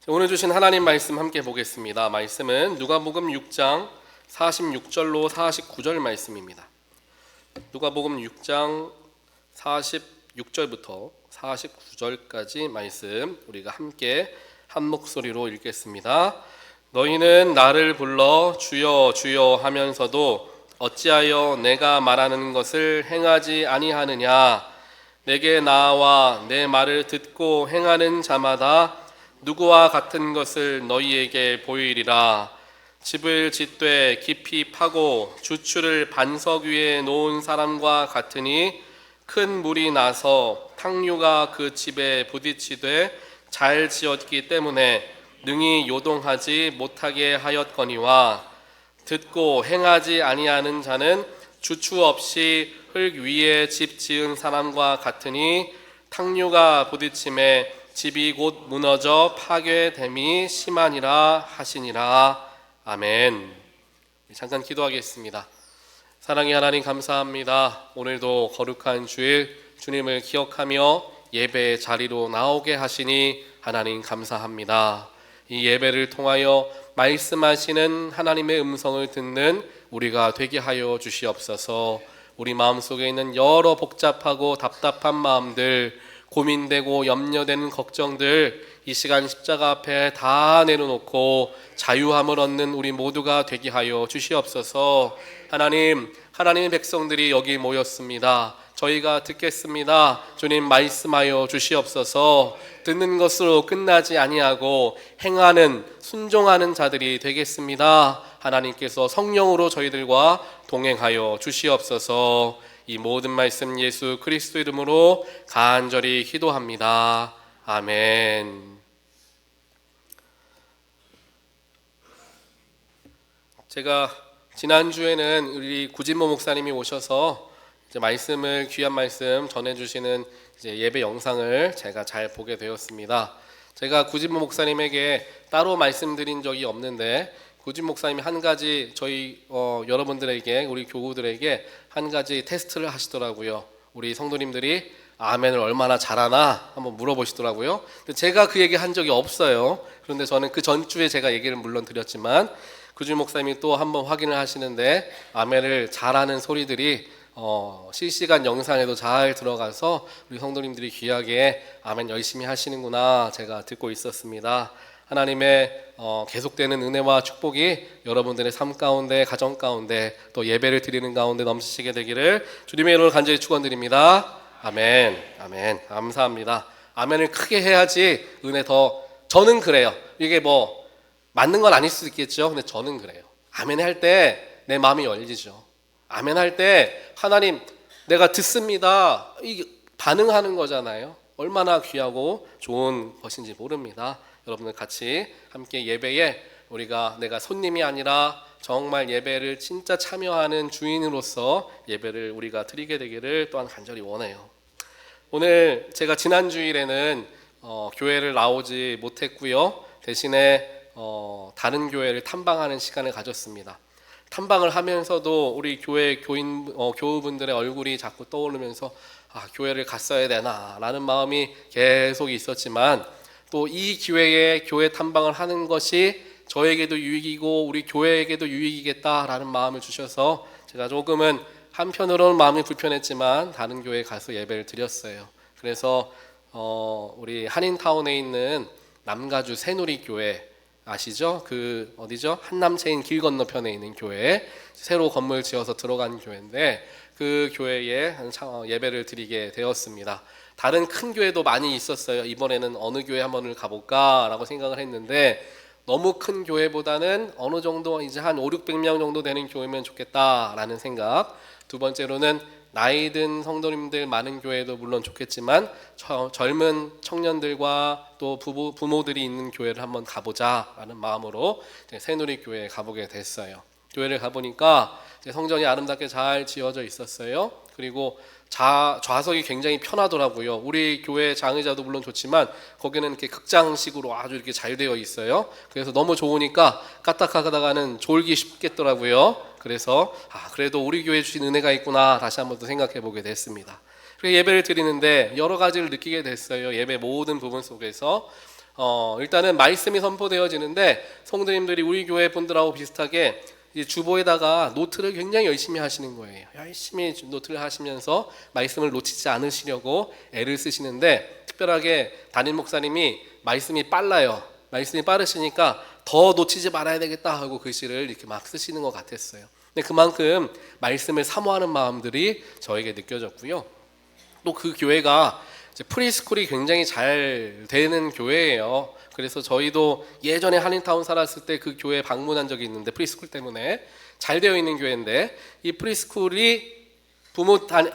오늘 주신 하나님 말씀 함께 보겠습니다. 말씀은 누가복음 6장 46절로 49절 말씀입니다. 누가복음 6장 46절부터 49절까지 말씀 우리가 함께 한 목소리로 읽겠습니다. 너희는 나를 불러 주여 주여 하면서도 어찌하여 내가 말하는 것을 행하지 아니하느냐. 내게 나와 내 말을 듣고 행하는 자마다 누구와 같은 것을 너희에게 보이리라. 집을 짓되 깊이 파고 주추를 반석 위에 놓은 사람과 같으니 큰 물이 나서 탕류가 그 집에 부딪히되 잘 지었기 때문에 능히 요동하지 못하게 하였거니와, 듣고 행하지 아니하는 자는 주추 없이 흙 위에 집 지은 사람과 같으니 탕류가 부딪힘에 집이 곧 무너져 파괴됨이 심하니라 하시니라. 아멘. 잠깐 기도하겠습니다. 사랑의 하나님, 감사합니다. 오늘도 거룩한 주일 주님을 기억하며 예배의 자리로 나오게 하시니 하나님 감사합니다. 이 예배를 통하여 말씀하시는 하나님의 음성을 듣는 우리가 되게 하여 주시옵소서. 우리 마음속에 있는 여러 복잡하고 답답한 마음들, 고민되고 염려되는 걱정들 이 시간 십자가 앞에 다 내려놓고 자유함을 얻는 우리 모두가 되게 하여 주시옵소서. 하나님의 백성들이 여기 모였습니다. 저희가 듣겠습니다. 주님 말씀하여 주시옵소서. 듣는 것으로 끝나지 아니하고 행하는, 순종하는 자들이 되겠습니다. 하나님께서 성령으로 저희들과 동행하여 주시옵소서. 이 모든 말씀 예수 그리스도 이름으로 간절히 기도합니다. 아멘. 제가 지난주에는 우리 구진모 목사님이 오셔서 이제 말씀을, 귀한 말씀 전해주시는 이제 예배 영상을 제가 잘 보게 되었습니다. 제가 구진모 목사님에게 따로 말씀드린 적이 없는데, 구진 목사님이 한 가지 저희 여러분들에게, 우리 교우들에게 한 가지 테스트를 하시더라고요. 우리 성도님들이 아멘을 얼마나 잘하나 한번 물어보시더라고요. 근데 제가 그 얘기 한 적이 없어요. 그런데 저는 그 전주에 제가 얘기를 물론 드렸지만 구진 목사님이 또 한번 확인을 하시는데 아멘을 잘하는 소리들이 실시간 영상에도 잘 들어가서 우리 성도님들이 귀하게 아멘 열심히 하시는구나 제가 듣고 있었습니다. 하나님의 계속되는 은혜와 축복이 여러분들의 삶 가운데, 가정 가운데, 또 예배를 드리는 가운데 넘치시게 되기를 주님의 이름으로 간절히 축원드립니다. 아멘. 아멘. 감사합니다. 아멘을 크게 해야지 은혜 더, 저는 그래요. 이게 뭐 맞는 건 아닐 수도 있겠죠. 근데 저는 그래요. 아멘 할 때 내 마음이 열리죠. 아멘 할 때 하나님 내가 듣습니다, 이 반응하는 거잖아요. 얼마나 귀하고 좋은 것인지 모릅니다. 여러분들 같이 함께 예배에 우리가 내가 손님이 아니라 정말 예배를 진짜 참여하는 주인으로서 예배를 우리가 드리게 되기를 또한 간절히 원해요. 오늘 제가 지난 주일에는 교회를 나오지 못했고요. 대신에 다른 교회를 탐방하는 시간을 가졌습니다. 탐방을 하면서도 우리 교회 교우분들의 얼굴이 자꾸 떠오르면서 교회를 갔어야 되나 라는 마음이 계속 있었지만, 또 이 기회에 교회 탐방을 하는 것이 저에게도 유익이고 우리 교회에게도 유익이겠다라는 마음을 주셔서 제가 조금은 한편으로는 마음이 불편했지만 다른 교회에 가서 예배를 드렸어요. 그래서 우리 한인타운에 있는 남가주 새누리교회 아시죠? 그 어디죠? 한남체인 길 건너편에 있는 교회, 새로 건물 지어서 들어간 교회인데 그 교회에 예배를 드리게 되었습니다. 다른 큰 교회도 많이 있었어요. 이번에는 어느 교회 한번 가볼까 라고 생각을 했는데, 너무 큰 교회보다는 어느 정도 이제 한 500-600명 정도 되는 교회면 좋겠다라는 생각. 두 번째로는 나이 든 성도님들 많은 교회도 물론 좋겠지만 젊은 청년들과 또 부모들이 있는 교회를 한번 가보자라는 마음으로 새누리교회에 가보게 됐어요. 교회를 가보니까 성전이 아름답게 잘 지어져 있었어요. 그리고 좌석이 굉장히 편하더라고요. 우리 교회 장의자도 물론 좋지만 거기는 이렇게 극장식으로 아주 이렇게 잘 되어 있어요. 그래서 너무 좋으니까 까딱하다가는 졸기 쉽겠더라고요. 그래서 그래도 우리 교회에 주신 은혜가 있구나 다시 한번 또 생각해 보게 됐습니다. 예배를 드리는데 여러 가지를 느끼게 됐어요. 예배 모든 부분 속에서 일단은 말씀이 선포되어지는데 성도님들이 우리 교회 분들하고 비슷하게 이제 주보에다가 노트를 굉장히 열심히 하시는 거예요. 열심히 노트를 하시면서 말씀을 놓치지 않으시려고 애를 쓰시는데, 특별하게 담임 목사님이 말씀이 빨라요. 말씀이 빠르시니까 더 놓치지 말아야 되겠다 하고 글씨를 이렇게 막 쓰시는 것 같았어요. 근데 그만큼 말씀을 사모하는 마음들이 저에게 느껴졌고요. 또 그 교회가 이제 프리스쿨이 굉장히 잘 되는 교회예요. 그래서 저희도 예전에 한인타운 살았을 때 그 교회 방문한 적이 있는데, 프리스쿨 때문에 잘 되어 있는 교회인데, 이 프리스쿨이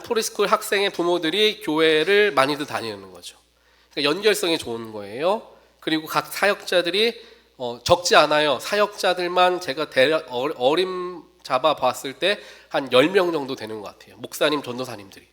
프리스쿨 학생의 부모들이 교회를 많이들 다니는 거죠. 그러니까 연결성이 좋은 거예요. 그리고 각 사역자들이 적지 않아요. 사역자들만 제가 어림 잡아 봤을 때 한 10명 정도 되는 것 같아요. 목사님, 전도사님들이.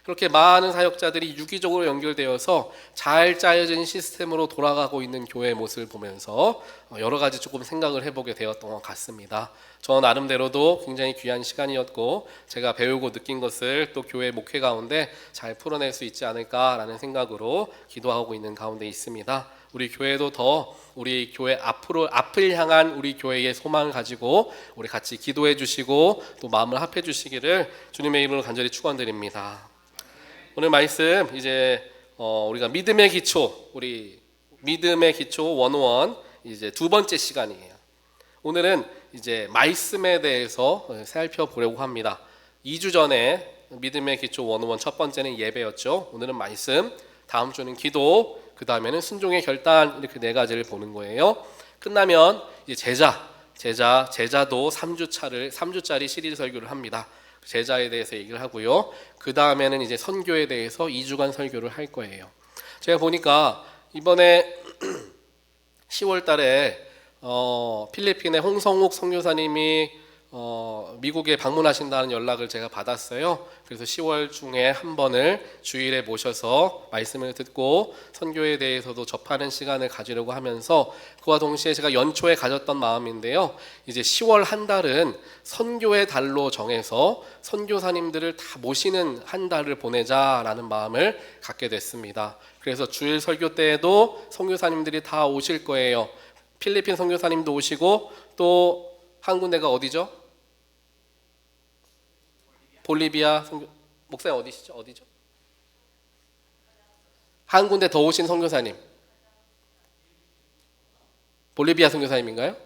그렇게 많은 사역자들이 유기적으로 연결되어서 잘 짜여진 시스템으로 돌아가고 있는 교회의 모습을 보면서 여러 가지 조금 생각을 해보게 되었던 것 같습니다. 저 나름대로도 굉장히 귀한 시간이었고, 제가 배우고 느낀 것을 또 교회 목회 가운데 잘 풀어낼 수 있지 않을까라는 생각으로 기도하고 있는 가운데 있습니다. 우리 교회도 더 우리 교회 앞을 향한 우리 교회의 소망을 가지고 우리 같이 기도해 주시고 또 마음을 합해 주시기를 주님의 이름으로 간절히 축원드립니다. 오늘 말씀 이제 우리가 믿음의 기초, 우리 믿음의 기초 101 이제 두 번째 시간이에요. 오늘은 이제 말씀에 대해서 살펴보려고 합니다. 2주 전에 믿음의 기초 101 첫 번째는 예배였죠. 오늘은 말씀, 다음 주는 기도, 그 다음에는 순종의 결단, 이렇게 네 가지를 보는 거예요. 끝나면 이제 제자도 3주짜리 시리즈 설교를 합니다. 제자에 대해서 얘기를 하고요. 그 다음에는 이제 선교에 대해서 2주간 설교를 할 거예요. 제가 보니까 이번에 10월 달에 필리핀의 홍성욱 선교사님이 미국에 방문하신다는 연락을 제가 받았어요. 그래서 10월 중에 한 번을 주일에 모셔서 말씀을 듣고 선교에 대해서도 접하는 시간을 가지려고 하면서, 그와 동시에 제가 연초에 가졌던 마음인데요, 이제 10월 한 달은 선교의 달로 정해서 선교사님들을 다 모시는 한 달을 보내자라는 마음을 갖게 됐습니다. 그래서 주일 설교 때에도 선교사님들이 다 오실 거예요. 필리핀 선교사님도 오시고, 또 한 군데가 어디죠? 볼리비아 목사님 어디죠? 한 군데 더 오신 선교사님, 볼리비아 선교사님인가요?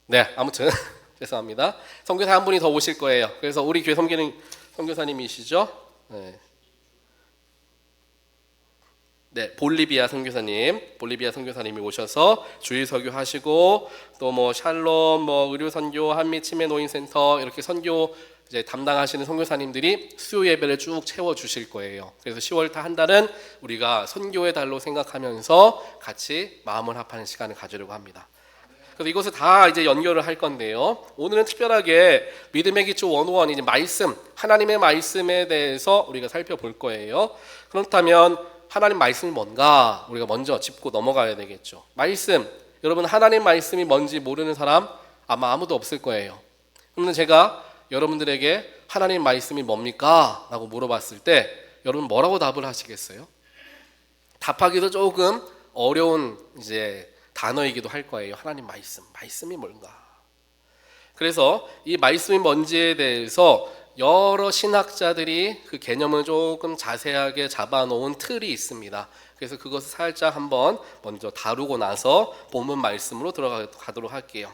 네, 아무튼 죄송합니다. 선교사 한 분이 더 오실 거예요. 그래서 우리 교회 섬기는 선교사님이시죠? 네, 볼리비아 선교사님이 오셔서 주일 설교하시고, 또 뭐 샬롬, 뭐 의료 선교, 한미 치매 노인 센터, 이렇게 선교 이제 담당하시는 선교사님들이 수요 예배를 쭉 채워 주실 거예요. 그래서 10월 한 달은 우리가 선교의 달로 생각하면서 같이 마음을 합하는 시간을 가지려고 합니다. 그래서 이것을 다 이제 연결을 할 건데요. 오늘은 특별하게 믿음의 기초 101, 이제 말씀, 하나님의 말씀에 대해서 우리가 살펴볼 거예요. 그렇다면 하나님 말씀이 뭔가 우리가 먼저 짚고 넘어가야 되겠죠. 말씀, 여러분 하나님 말씀이 뭔지 모르는 사람 아마 아무도 없을 거예요. 그러면 제가 여러분들에게 하나님 말씀이 뭡니까? 라고 물어봤을 때 여러분 뭐라고 답을 하시겠어요? 답하기도 조금 어려운 이제 단어이기도 할 거예요. 하나님 말씀이 뭔가. 그래서 이 말씀이 뭔지에 대해서 여러 신학자들이 그 개념을 조금 자세하게 잡아놓은 틀이 있습니다. 그래서 그것을 살짝 한번 먼저 다루고 나서 본문 말씀으로 들어가도록 할게요.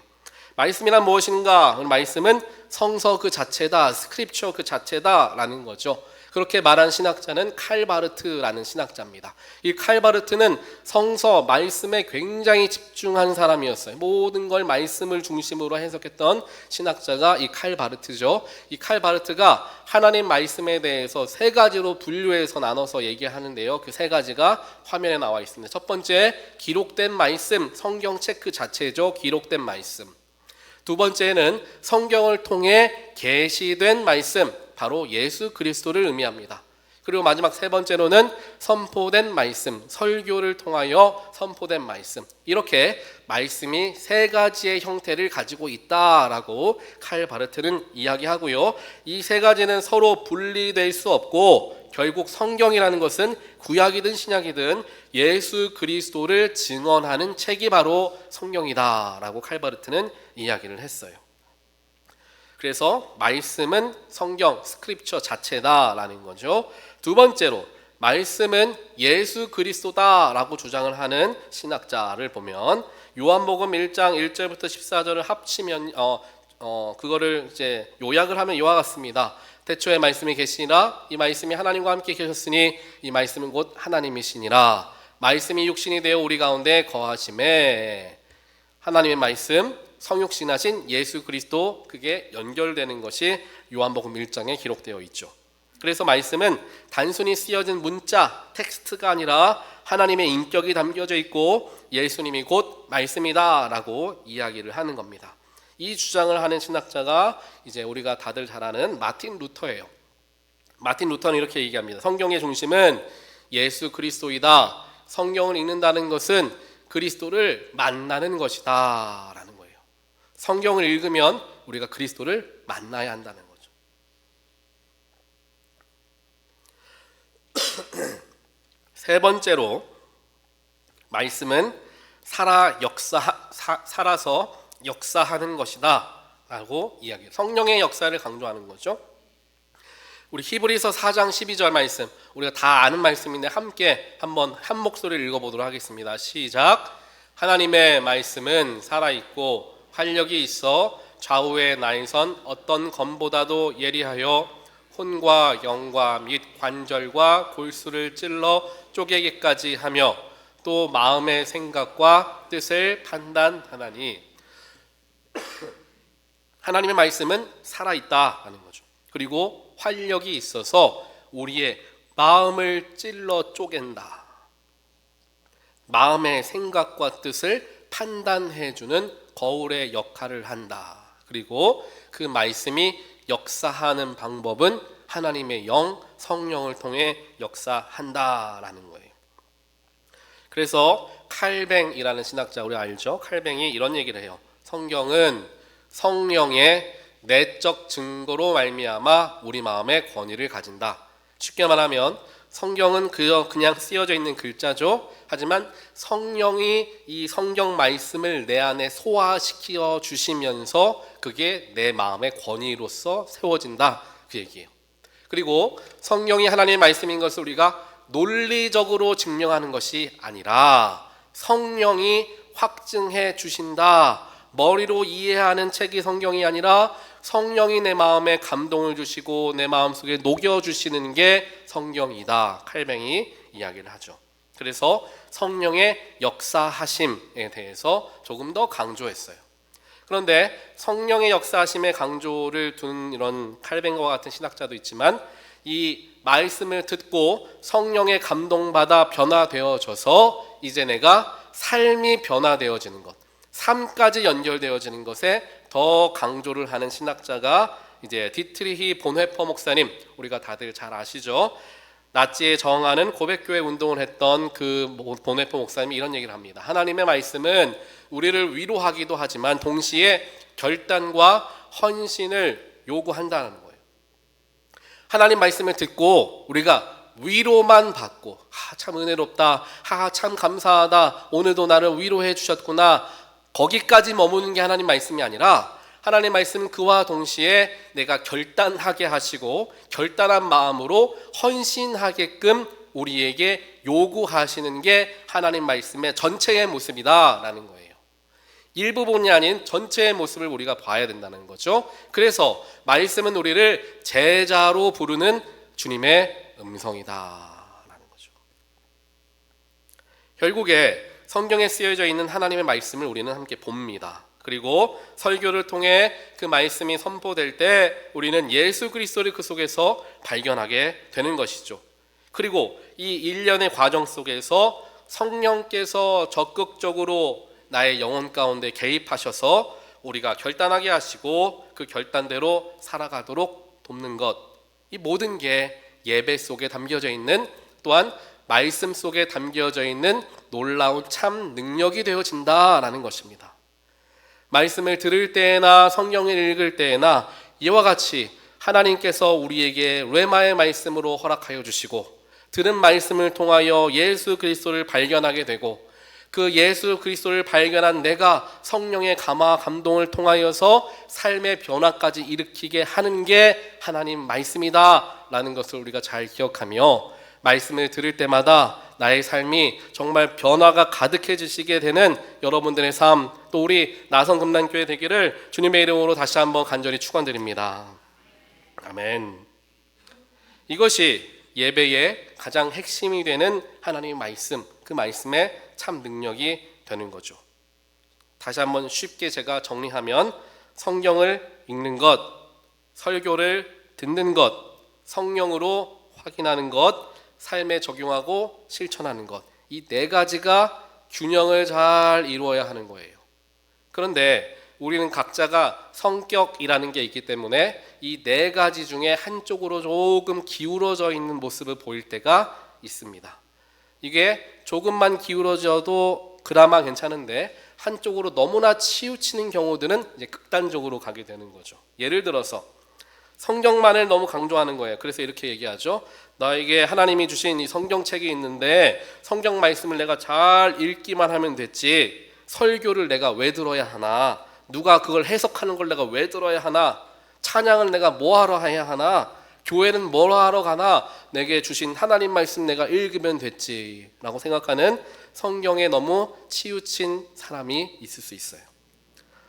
말씀이란 무엇인가? 말씀은 성서 그 자체다, 스크립처 그 자체다라는 거죠. 그렇게 말한 신학자는 칼바르트라는 신학자입니다. 이 칼바르트는 성서 말씀에 굉장히 집중한 사람이었어요. 모든 걸 말씀을 중심으로 해석했던 신학자가 이 칼바르트죠. 이 칼바르트가 하나님 말씀에 대해서 세 가지로 분류해서 나눠서 얘기하는데요. 그 세 가지가 화면에 나와 있습니다. 첫 번째, 기록된 말씀, 성경책 그 자체죠. 기록된 말씀. 두 번째는 성경을 통해 계시된 말씀, 바로 예수 그리스도를 의미합니다. 그리고 마지막 세 번째로는 선포된 말씀, 설교를 통하여 선포된 말씀. 이렇게 말씀이 세 가지의 형태를 가지고 있다라고 칼 바르트는 이야기하고요. 이 세 가지는 서로 분리될 수 없고 결국 성경이라는 것은 구약이든 신약이든 예수 그리스도를 증언하는 책이 바로 성경이다라고 칼바르트는 이야기를 했어요. 그래서 말씀은 성경, 스크립처 자체다라는 거죠. 두 번째로 말씀은 예수 그리스도다라고 주장을 하는 신학자를 보면 요한복음 1장 1절부터 14절을 합치면 그거를 이제 요약을 하면 이와 같습니다. 태초에 말씀이 계시니라 이 말씀이 하나님과 함께 계셨으니 이 말씀은 곧 하나님이시니라. 말씀이 육신이 되어 우리 가운데 거하심에 하나님의 말씀 성육신하신 예수 그리스도 그게 연결되는 것이 요한복음 1장에 기록되어 있죠. 그래서 말씀은 단순히 쓰여진 문자, 텍스트가 아니라 하나님의 인격이 담겨져 있고 예수님이 곧 말씀이다 라고 이야기를 하는 겁니다. 이 주장을 하는 신학자가 이제 우리가 다들 잘 아는 마틴 루터예요. 마틴 루터는 이렇게 얘기합니다. 성경의 중심은 예수 그리스도이다. 성경을 읽는다는 것은 그리스도를 만나는 것이다 라는 거예요. 성경을 읽으면 우리가 그리스도를 만나야 한다는 거죠. 세 번째로 말씀은 살아서 역사하는 것이다 라고 이야기해요. 성령의 역사를 강조하는 거죠. 우리 히브리서 4장 12절 말씀 우리가 다 아는 말씀인데 함께 한번 한 목소리를 읽어보도록 하겠습니다. 시작. 하나님의 말씀은 살아있고 활력이 있어 좌우의 나인선 어떤 검보다도 예리하여 혼과 영과 및 관절과 골수를 찔러 쪼개기까지 하며 또 마음의 생각과 뜻을 판단하나니 하나님의 말씀은 살아있다라는 거죠. 그리고 활력이 있어서 우리의 마음을 찔러 쪼갠다. 마음의 생각과 뜻을 판단해주는 거울의 역할을 한다. 그리고 그 말씀이 역사하는 방법은 하나님의 영, 성령을 통해 역사한다라는 거예요. 그래서 칼뱅이라는 신학자 우리 알죠? 칼뱅이 이런 얘기를 해요. 성경은 성령의 내적 증거로 말미암아 우리 마음의 권위를 가진다. 쉽게 말하면 성경은 그냥 쓰여져 있는 글자죠. 하지만 성령이 이 성경 말씀을 내 안에 소화시켜 주시면서 그게 내 마음의 권위로서 세워진다. 그 얘기예요. 그리고 성령이 하나님의 말씀인 것을 우리가 논리적으로 증명하는 것이 아니라 성령이 확증해 주신다. 머리로 이해하는 책이 성경이 아니라 성령이 내 마음에 감동을 주시고 내 마음속에 녹여주시는 게 성경이다. 칼뱅이 이야기를 하죠. 그래서 성령의 역사하심에 대해서 조금 더 강조했어요. 그런데 성령의 역사하심에 강조를 둔 이런 칼뱅과 같은 신학자도 있지만 이 말씀을 듣고 성령의 감동받아 변화되어져서 이제 내가 삶이 변화되어지는 것, 삶까지 연결되어지는 것에 더 강조를 하는 신학자가 이제 디트리히 본회퍼 목사님, 우리가 다들 잘 아시죠? 나치에 저항하는 고백교회 운동을 했던 그 본회퍼 목사님이 이런 얘기를 합니다. 하나님의 말씀은 우리를 위로하기도 하지만 동시에 결단과 헌신을 요구한다는 거예요. 하나님 말씀을 듣고 우리가 위로만 받고 참 은혜롭다, 참 감사하다, 오늘도 나를 위로해 주셨구나, 거기까지 머무는 게 하나님 말씀이 아니라 하나님 말씀은 그와 동시에 내가 결단하게 하시고 결단한 마음으로 헌신하게끔 우리에게 요구하시는 게 하나님 말씀의 전체의 모습이다라는 거예요. 일부분이 아닌 전체의 모습을 우리가 봐야 된다는 거죠. 그래서 말씀은 우리를 제자로 부르는 주님의 음성이다라는 거죠. 결국에 성경에 쓰여져 있는 하나님의 말씀을 우리는 함께 봅니다. 그리고 설교를 통해 그 말씀이 선포될 때 우리는 예수 그리스도를 그 속에서 발견하게 되는 것이죠. 그리고 이 일련의 과정 속에서 성령께서 적극적으로 나의 영혼 가운데 개입하셔서 우리가 결단하게 하시고 그 결단대로 살아가도록 돕는 것, 이 모든 게 예배 속에 담겨져 있는, 또한 말씀 속에 담겨져 있는 놀라운 참 능력이 되어진다라는 것입니다. 말씀을 들을 때나 성경을 읽을 때나 이와 같이 하나님께서 우리에게 레마의 말씀으로 허락하여 주시고 들은 말씀을 통하여 예수 그리스도를 발견하게 되고 그 예수 그리스도를 발견한 내가 성령의 감화 감동을 통하여서 삶의 변화까지 일으키게 하는 게 하나님 말씀이다 라는 것을 우리가 잘 기억하며 말씀을 들을 때마다 나의 삶이 정말 변화가 가득해지시게 되는 여러분들의 삶, 또 우리 나성금단교회 되기를 주님의 이름으로 다시 한번 간절히 축원드립니다. 아멘. 이것이 예배의 가장 핵심이 되는 하나님의 말씀, 그 말씀의 참 능력이 되는 거죠. 다시 한번 쉽게 제가 정리하면 성경을 읽는 것, 설교를 듣는 것, 성령으로 확인하는 것, 삶에 적용하고 실천하는 것, 이 네 가지가 균형을 잘 이루어야 하는 거예요. 그런데 우리는 각자가 성격이라는 게 있기 때문에 이 네 가지 중에 한쪽으로 조금 기울어져 있는 모습을 보일 때가 있습니다. 이게 조금만 기울어져도 그나마 괜찮은데 한쪽으로 너무나 치우치는 경우들은 이제 극단적으로 가게 되는 거죠. 예를 들어서 성경만을 너무 강조하는 거예요. 그래서 이렇게 얘기하죠. 나에게 하나님이 주신 이 성경책이 있는데 성경 말씀을 내가 잘 읽기만 하면 됐지 설교를 내가 왜 들어야 하나, 누가 그걸 해석하는 걸 내가 왜 들어야 하나, 찬양을 내가 뭐하러 해야 하나, 교회는 뭘 하러 가나, 내게 주신 하나님 말씀 내가 읽으면 됐지 라고 생각하는 성경에 너무 치우친 사람이 있을 수 있어요.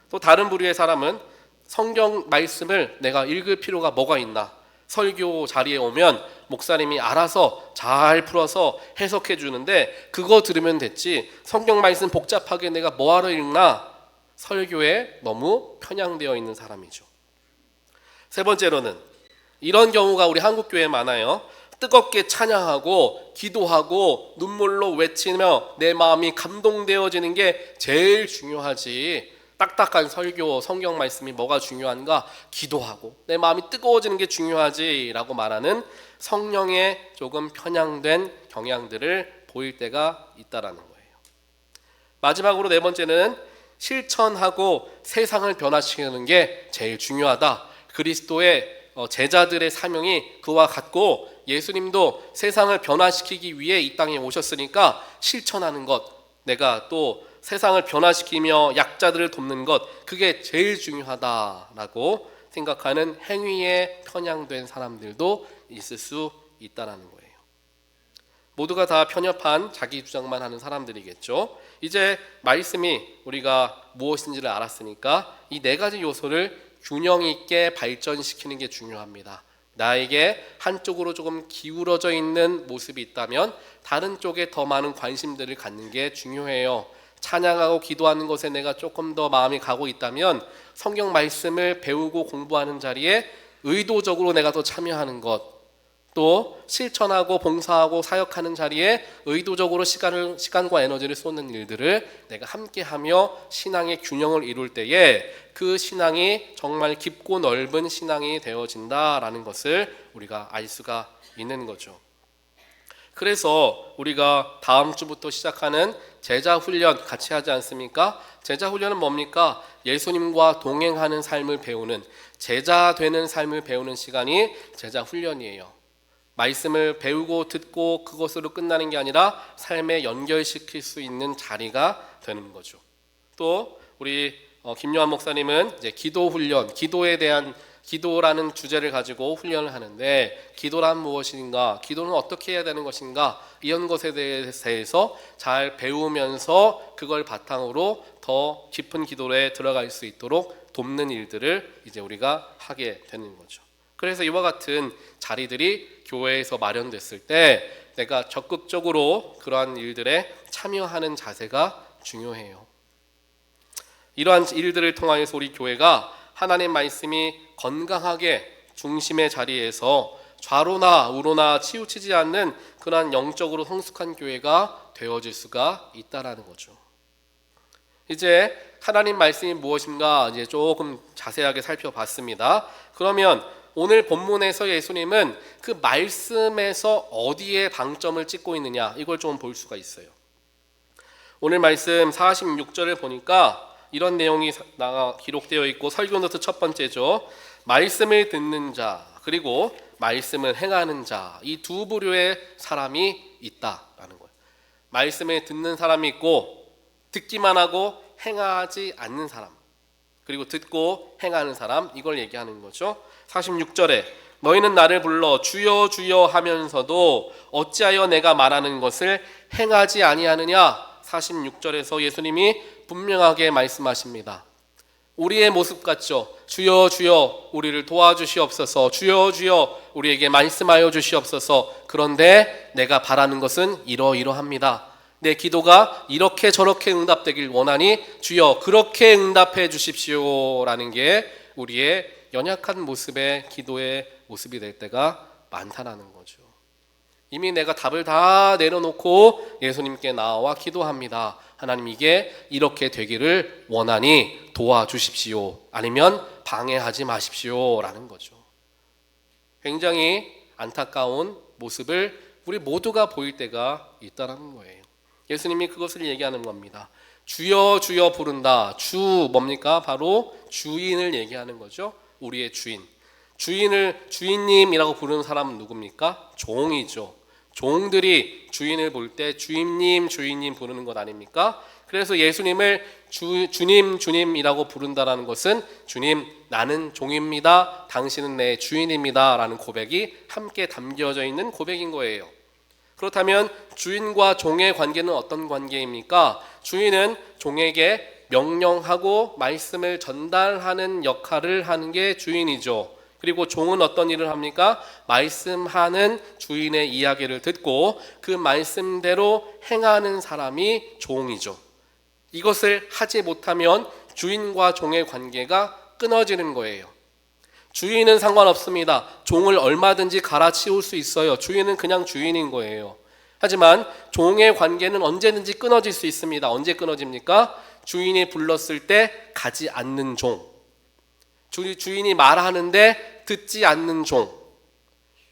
또 다른 부류의 사람은 성경 말씀을 내가 읽을 필요가 뭐가 있나, 설교 자리에 오면 목사님이 알아서 잘 풀어서 해석해 주는데 그거 들으면 됐지 성경 말씀 복잡하게 내가 뭐하러 읽나, 설교에 너무 편향되어 있는 사람이죠. 세 번째로는 이런 경우가 우리 한국교회에 많아요. 뜨겁게 찬양하고 기도하고 눈물로 외치며 내 마음이 감동되어지는 게 제일 중요하지, 딱딱한 설교, 성경 말씀이 뭐가 중요한가? 기도하고 내 마음이 뜨거워지는 게 중요하지 라고 말하는 성령에 조금 편향된 경향들을 보일 때가 있다라는 거예요. 마지막으로 네 번째는 실천하고 세상을 변화시키는 게 제일 중요하다. 그리스도의 제자들의 사명이 그와 같고 예수님도 세상을 변화시키기 위해 이 땅에 오셨으니까 실천하는 것, 내가 또 세상을 변화시키며 약자들을 돕는 것, 그게 제일 중요하다라고 생각하는 행위에 편향된 사람들도 있을 수 있다는 거예요. 모두가 다 편협한 자기 주장만 하는 사람들이겠죠. 이제 말씀이 우리가 무엇인지를 알았으니까 이 네 가지 요소를 균형 있게 발전시키는 게 중요합니다. 나에게 한쪽으로 조금 기울어져 있는 모습이 있다면 다른 쪽에 더 많은 관심들을 갖는 게 중요해요. 찬양하고 기도하는 것에 내가 조금 더 마음이 가고 있다면 성경 말씀을 배우고 공부하는 자리에 의도적으로 내가 더 참여하는 것, 또 실천하고 봉사하고 사역하는 자리에 의도적으로 시간과 에너지를 쏟는 일들을 내가 함께하며 신앙의 균형을 이룰 때에 그 신앙이 정말 깊고 넓은 신앙이 되어진다라는 것을 우리가 알 수가 있는 거죠. 그래서 우리가 다음 주부터 시작하는 제자 훈련 같이 하지 않습니까? 제자 훈련은 뭡니까? 예수님과 동행하는 삶을 배우는, 제자 되는 삶을 배우는 시간이 제자 훈련이에요. 말씀을 배우고 듣고 그것으로 끝나는 게 아니라 삶에 연결시킬 수 있는 자리가 되는 거죠. 또 우리 김요한 목사님은 이제 기도 훈련, 기도에 대한 기도라는 주제를 가지고 훈련을 하는데 기도란 무엇인가, 기도는 어떻게 해야 되는 것인가, 이런 것에 대해서 잘 배우면서 그걸 바탕으로 더 깊은 기도에 들어갈 수 있도록 돕는 일들을 이제 우리가 하게 되는 거죠. 그래서 이와 같은 자리들이 교회에서 마련됐을 때 내가 적극적으로 그러한 일들에 참여하는 자세가 중요해요. 이러한 일들을 통하여서 우리 교회가 하나님 말씀이 건강하게 중심의 자리에서 좌로나 우로나 치우치지 않는 그러한 영적으로 성숙한 교회가 되어질 수가 있다라는 거죠. 이제 하나님 말씀이 무엇인가 이제 조금 자세하게 살펴봤습니다. 그러면 오늘 본문에서 예수님은 그 말씀에서 어디에 방점을 찍고 있느냐, 이걸 좀 볼 수가 있어요. 오늘 말씀 46절을 보니까 이런 내용이 기록되어 있고 설교 노트 첫 번째죠. 말씀을 듣는 자 그리고 말씀을 행하는 자, 이 두 부류의 사람이 있다라는 거예요. 말씀을 듣는 사람이 있고 듣기만 하고 행하지 않는 사람, 그리고 듣고 행하는 사람, 이걸 얘기하는 거죠. 46절에 너희는 나를 불러 주여 주여 하면서도 어찌하여 내가 말하는 것을 행하지 아니하느냐. 46절에서 예수님이 분명하게 말씀하십니다. 우리의 모습 같죠. 주여 주여 우리를 도와주시옵소서, 주여 주여 우리에게 말씀하여 주시옵소서. 그런데 내가 바라는 것은 이러이러합니다. 내 기도가 이렇게 저렇게 응답되길 원하니 주여 그렇게 응답해 주십시오라는 게 우리의 연약한 모습의 기도의 모습이 될 때가 많다라는 거죠. 이미 내가 답을 다 내려놓고 예수님께 나와 기도합니다. 하나님, 이게 이렇게 되기를 원하니 도와주십시오, 아니면 방해하지 마십시오 라는 거죠. 굉장히 안타까운 모습을 우리 모두가 보일 때가 있다는 거예요. 예수님이 그것을 얘기하는 겁니다. 주여 주여 부른다. 주 뭡니까? 바로 주인을 얘기하는 거죠. 우리의 주인. 주인을 주인님이라고 부르는 사람은 누굽니까? 종이죠. 종들이 주인을 볼 때 주인님 주인님 부르는 것 아닙니까? 그래서 예수님을 주님 주님이라고 부른다라는 것은 주님 나는 종입니다, 당신은 내 주인입니다 라는 고백이 함께 담겨져 있는 고백인 거예요. 그렇다면 주인과 종의 관계는 어떤 관계입니까? 주인은 종에게 명령하고 말씀을 전달하는 역할을 하는 게 주인이죠. 그리고 종은 어떤 일을 합니까? 말씀하는 주인의 이야기를 듣고 그 말씀대로 행하는 사람이 종이죠. 이것을 하지 못하면 주인과 종의 관계가 끊어지는 거예요. 주인은 상관없습니다. 종을 얼마든지 갈아치울 수 있어요. 주인은 그냥 주인인 거예요. 하지만 종의 관계는 언제든지 끊어질 수 있습니다. 언제 끊어집니까? 주인이 불렀을 때 가지 않는 종, 주인이 말하는데 듣지 않는 종,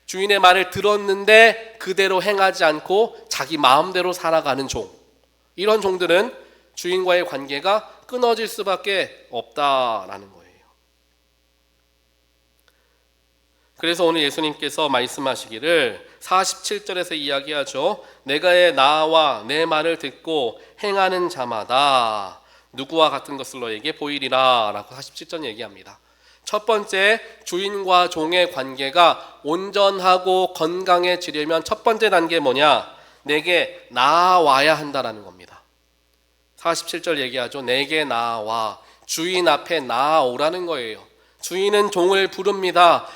주인의 말을 들었는데 그대로 행하지 않고 자기 마음대로 살아가는 종, 이런 종들은 주인과의 관계가 끊어질 수밖에 없다라는 거예요. 그래서 오늘 예수님께서 말씀하시기를 47절에서 이야기하죠. 내가 나와 내 말을 듣고 행하는 자마다 누구와 같은 것을 너에게 보이리라 라고 47절 얘기합니다. 첫 번째, 주인과 종의 관계가 온전하고 건강해지려면 첫 번째 단계 뭐냐? 내게 나와야 한다라는 겁니다. 47절 얘기하죠. 내게 나와, 주인 앞에 나오라는 거예요. 주인은 종을 부릅니다.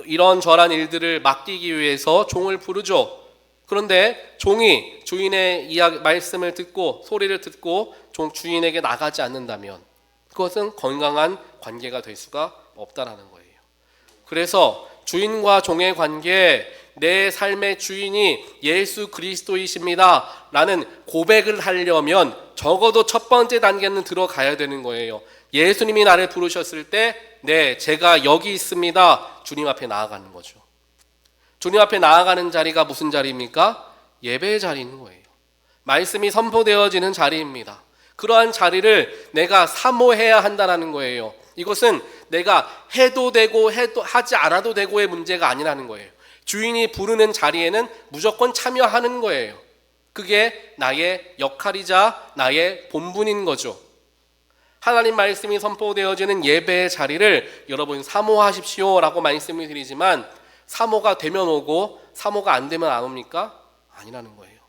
이런저런 일들을 맡기기 위해서 종을 부르죠. 그런데 종이 주인의 이야기, 말씀을 듣고 소리를 듣고 주인에게 나가지 않는다면 그것은 건강한 관계가 될 수가 없다라는 거예요. 그래서 주인과 종의 관계, 내 삶의 주인이 예수 그리스도이십니다 라는 고백을 하려면 적어도 첫 번째 단계는 들어가야 되는 거예요. 예수님이 나를 부르셨을 때 네, 제가 여기 있습니다, 주님 앞에 나아가는 거죠. 주님 앞에 나아가는 자리가 무슨 자리입니까? 예배의 자리인 거예요. 말씀이 선포되어지는 자리입니다. 그러한 자리를 내가 사모해야 한다는 거예요. 이것은 내가 해도 되고 하지 않아도 되고의 문제가 아니라는 거예요. 주인이 부르는 자리에는 무조건 참여하는 거예요. 그게 나의 역할이자 나의 본분인 거죠. 하나님 말씀이 선포되어지는 예배의 자리를 여러분 사모하십시오라고 말씀을 드리지만 사모가 되면 오고 사모가 안 되면 안 옵니까? 아니라는 거예요.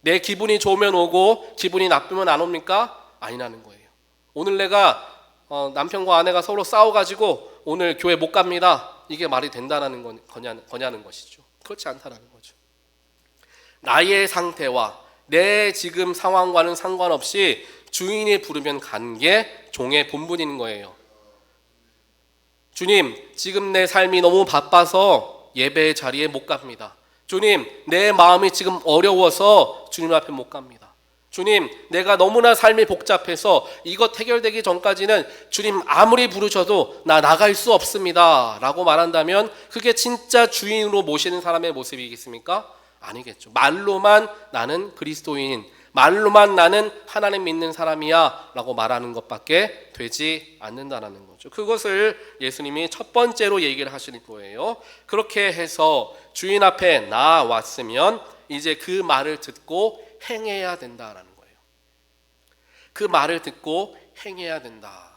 내 기분이 좋으면 오고 기분이 나쁘면 안 옵니까? 아니라는 거예요. 오늘 내가 남편과 아내가 서로 싸워가지고 오늘 교회 못 갑니다, 이게 말이 된다는 거냐는 것이죠. 그렇지 않다는 거죠. 나의 상태와 내 지금 상황과는 상관없이 주인이 부르면 가는 게 종의 본분인 거예요. 주님, 지금 내 삶이 너무 바빠서 예배의 자리에 못 갑니다. 주님, 내 마음이 지금 어려워서 주님 앞에 못 갑니다. 주님, 내가 너무나 삶이 복잡해서 이것 해결되기 전까지는 주님 아무리 부르셔도 나 나갈 수 없습니다 라고 말한다면 그게 진짜 주인으로 모시는 사람의 모습이겠습니까? 아니겠죠. 말로만 나는 그리스도인, 말로만 나는 하나님 믿는 사람이야 라고 말하는 것밖에 되지 않는다는 거죠. 그것을 예수님이 첫 번째로 얘기를 하시는 거예요. 그렇게 해서 주인 앞에 나왔으면 이제 그 말을 듣고 행해야 된다라는 거예요. 그 말을 듣고 행해야 된다.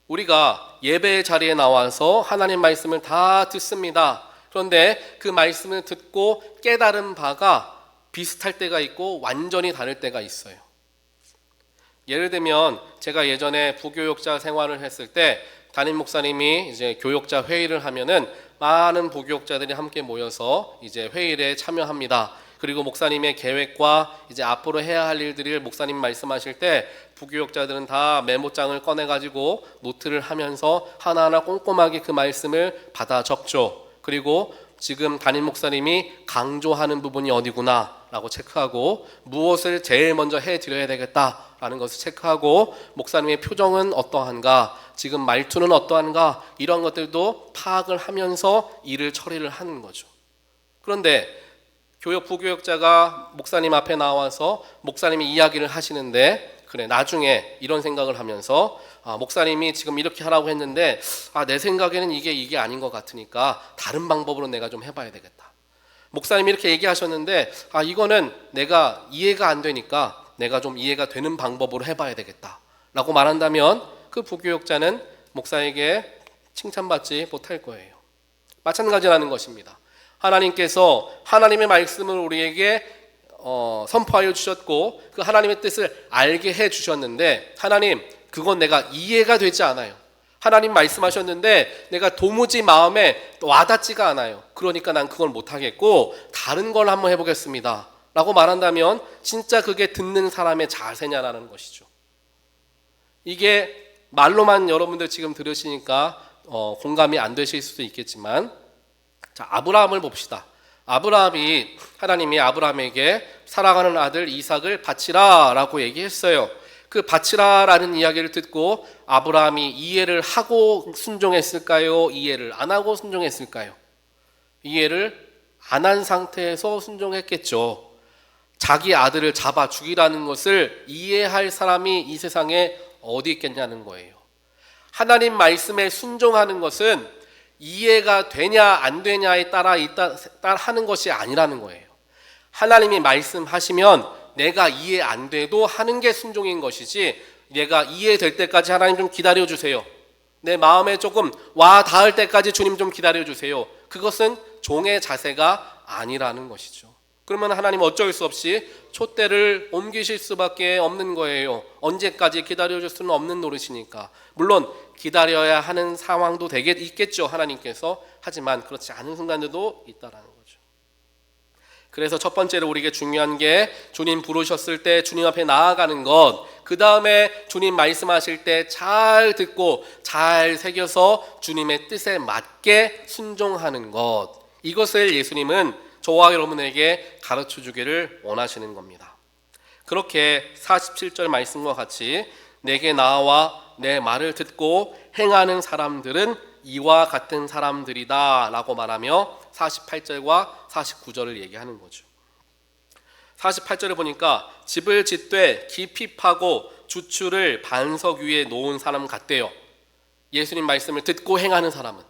우리가 예배의 자리에 나와서 하나님 말씀을 다 듣습니다. 그런데 그 말씀을 듣고 깨달은 바가 비슷할 때가 있고 완전히 다를 때가 있어요. 예를 들면 제가 예전에 부교육자 생활을 했을 때 담임 목사님이 이제 교육자 회의를 하면은 많은 부교육자들이 함께 모여서 이제 회의에 참여합니다. 그리고 목사님의 계획과 이제 앞으로 해야 할 일들을 목사님 말씀하실 때 부교육자들은 다 메모장을 꺼내 가지고 노트를 하면서 하나하나 꼼꼼하게 그 말씀을 받아 적죠. 그리고 지금 담임 목사님이 강조하는 부분이 어디구나 라고 체크하고 무엇을 제일 먼저 해드려야 되겠다라는 것을 체크하고 목사님의 표정은 어떠한가, 지금 말투는 어떠한가, 이런 것들도 파악을 하면서 일을 처리를 하는 거죠. 그런데 부교육자가 목사님 앞에 나와서 목사님이 이야기를 하시는데 그래 나중에 이런 생각을 하면서 목사님이 지금 이렇게 하라고 했는데 내 생각에는 이게 아닌 것 같으니까 다른 방법으로 내가 좀 해봐야 되겠다. 목사님이 이렇게 얘기하셨는데 이거는 내가 이해가 안 되니까 내가 좀 이해가 되는 방법으로 해봐야 되겠다 라고 말한다면 그 부교육자는 목사에게 칭찬받지 못할 거예요. 마찬가지라는 것입니다. 하나님께서 하나님의 말씀을 우리에게 선포하여 주셨고 그 하나님의 뜻을 알게 해 주셨는데 하나님 그건 내가 이해가 되지 않아요. 하나님 말씀하셨는데 내가 도무지 마음에 와닿지가 않아요. 그러니까 난 그걸 못하겠고 다른 걸 한번 해보겠습니다 라고 말한다면 진짜 그게 듣는 사람의 자세냐라는 것이죠. 이게 말로만 여러분들 지금 들으시니까 공감이 안 되실 수도 있겠지만 자, 아브라함을 봅시다. 하나님이 아브라함에게 사랑하는 아들 이삭을 바치라 라고 얘기했어요. 그 바치라 라는 이야기를 듣고 아브라함이 이해를 하고 순종했을까요? 이해를 안 하고 순종했을까요? 이해를 안 한 상태에서 순종했겠죠. 자기 아들을 잡아 죽이라는 것을 이해할 사람이 이 세상에 어디 있겠냐는 거예요. 하나님 말씀에 순종하는 것은 이해가 되냐 안 되냐에 따라 하는 것이 아니라는 거예요. 하나님이 말씀하시면 내가 이해 안 돼도 하는 게 순종인 것이지 내가 이해될 때까지 하나님 좀 기다려주세요. 내 마음에 조금 와 닿을 때까지 주님 좀 기다려주세요. 그것은 종의 자세가 아니라는 것이죠. 그러면 하나님 어쩔 수 없이 촛대를 옮기실 수밖에 없는 거예요. 언제까지 기다려줄 수는 없는 노릇이니까. 물론 기다려야 하는 상황도 있겠죠 하나님께서. 하지만 그렇지 않은 순간들도 있다라는 거죠. 그래서 첫 번째로 우리에게 중요한 게 주님 부르셨을 때 주님 앞에 나아가는 것, 그 다음에 주님 말씀하실 때 잘 듣고 잘 새겨서 주님의 뜻에 맞게 순종하는 것, 이것을 예수님은 저와 여러분에게 가르쳐 주기를 원하시는 겁니다. 그렇게 47절 말씀과 같이 내게 나와 내 말을 듣고 행하는 사람들은 이와 같은 사람들이다 라고 말하며 48절과 49절을 얘기하는 거죠. 48절을 보니까 집을 짓되 깊이 파고 주추를 반석 위에 놓은 사람 같대요. 예수님 말씀을 듣고 행하는 사람은,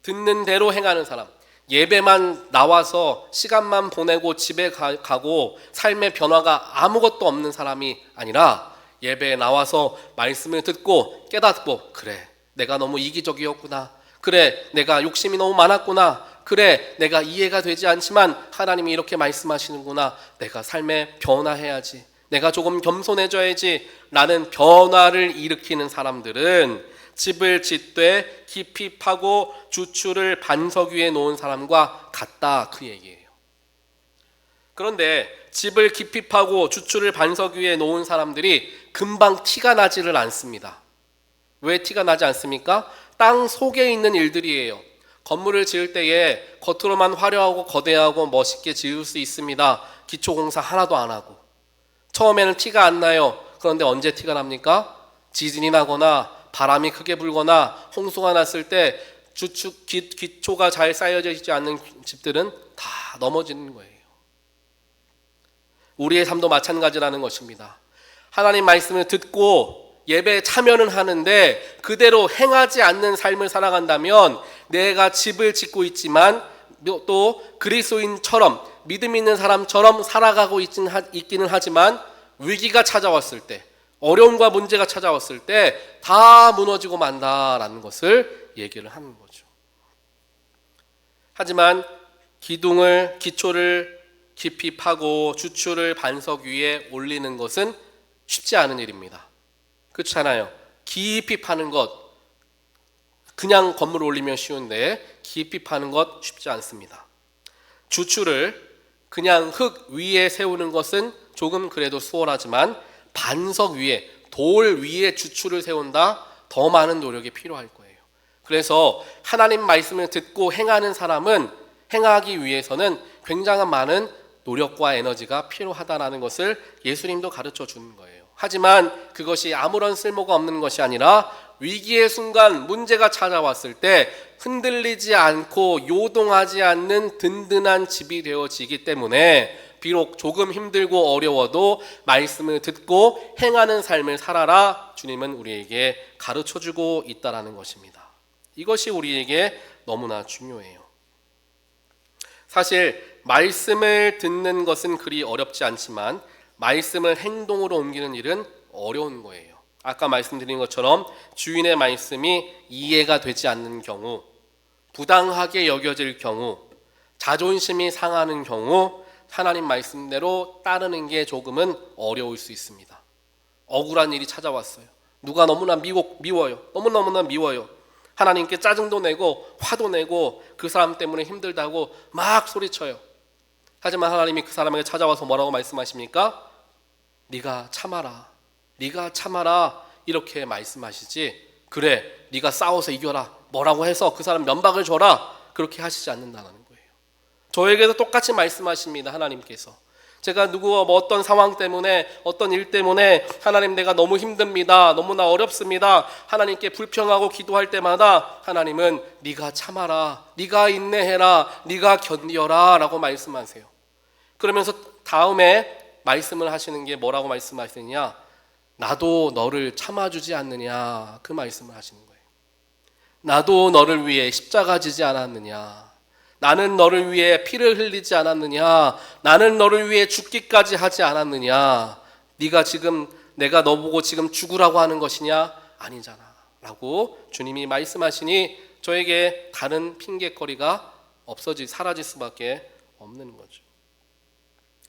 듣는 대로 행하는 사람, 예배만 나와서 시간만 보내고 집에 가고 삶의 변화가 아무것도 없는 사람이 아니라 예배에 나와서 말씀을 듣고 깨닫고 그래 내가 너무 이기적이었구나, 그래 내가 욕심이 너무 많았구나, 그래 내가 이해가 되지 않지만 하나님이 이렇게 말씀하시는구나, 내가 삶에 변화해야지, 내가 조금 겸손해져야지 라는 변화를 일으키는 사람들은 집을 짓되 깊이 파고 주추를 반석 위에 놓은 사람과 같다, 그 얘기예요. 그런데 집을 깊이 파고 주추를 반석 위에 놓은 사람들이 금방 티가 나지를 않습니다. 왜 티가 나지 않습니까? 땅 속에 있는 일들이에요. 건물을 지을 때에 겉으로만 화려하고 거대하고 멋있게 지을 수 있습니다. 기초공사 하나도 안 하고. 처음에는 티가 안 나요. 그런데 언제 티가 납니까? 지진이 나거나 바람이 크게 불거나 홍수가 났을 때 기초가 잘 쌓여져 있지 않는 집들은 다 넘어지는 거예요. 우리의 삶도 마찬가지라는 것입니다. 하나님 말씀을 듣고 예배에 참여는 하는데 그대로 행하지 않는 삶을 살아간다면 내가 집을 짓고 있지만 또 그리스도인처럼 믿음 있는 사람처럼 살아가고 있기는 하지만 위기가 찾아왔을 때, 어려움과 문제가 찾아왔을 때 다 무너지고 만다라는 것을 얘기를 하는 거죠. 하지만 기초를 깊이 파고 주추를 반석 위에 올리는 것은 쉽지 않은 일입니다. 그렇잖아요. 깊이 파는 것, 그냥 건물 올리면 쉬운데 깊이 파는 것 쉽지 않습니다. 주추를 그냥 흙 위에 세우는 것은 조금 그래도 수월하지만 반석 위에, 돌 위에 주추를 세운다, 더 많은 노력이 필요할 거예요. 그래서 하나님 말씀을 듣고 행하는 사람은 행하기 위해서는 굉장한 많은 노력과 에너지가 필요하다는 것을 예수님도 가르쳐 주는 거예요. 하지만 그것이 아무런 쓸모가 없는 것이 아니라 위기의 순간, 문제가 찾아왔을 때 흔들리지 않고 요동하지 않는 든든한 집이 되어지기 때문에 비록 조금 힘들고 어려워도 말씀을 듣고 행하는 삶을 살아라, 주님은 우리에게 가르쳐주고 있다는 것입니다. 이것이 우리에게 너무나 중요해요. 사실 말씀을 듣는 것은 그리 어렵지 않지만 말씀을 행동으로 옮기는 일은 어려운 거예요. 아까 말씀드린 것처럼 주인의 말씀이 이해가 되지 않는 경우, 부당하게 여겨질 경우, 자존심이 상하는 경우 하나님 말씀대로 따르는 게 조금은 어려울 수 있습니다. 억울한 일이 찾아왔어요. 누가 너무나 미워요. 너무나 미워요. 하나님께 짜증도 내고 화도 내고 그 사람 때문에 힘들다고 막 소리쳐요. 하지만 하나님이 그 사람에게 찾아와서 뭐라고 말씀하십니까? 네가 참아라. 네가 참아라. 이렇게 말씀하시지. 그래, 네가 싸워서 이겨라. 뭐라고 해서 그 사람 면박을 줘라. 그렇게 하시지 않는다는 거예요. 저에게도 똑같이 말씀하십니다. 하나님께서. 제가 누구와 어떤 상황 때문에, 어떤 일 때문에 하나님 내가 너무 힘듭니다. 너무나 어렵습니다. 하나님께 불평하고 기도할 때마다 하나님은 네가 참아라. 네가 인내해라. 네가 견뎌라 라고 말씀하세요. 그러면서 다음에 말씀을 하시는 게 뭐라고 말씀하시느냐? 나도 너를 참아주지 않느냐, 그 말씀을 하시는 거예요. 나도 너를 위해 십자가 지지 않았느냐, 나는 너를 위해 피를 흘리지 않았느냐, 나는 너를 위해 죽기까지 하지 않았느냐, 네가 지금 내가 너 보고 지금 죽으라고 하는 것이냐? 아니잖아 라고 주님이 말씀하시니 저에게 다른 핑계거리가 사라질 수밖에 없는 거죠.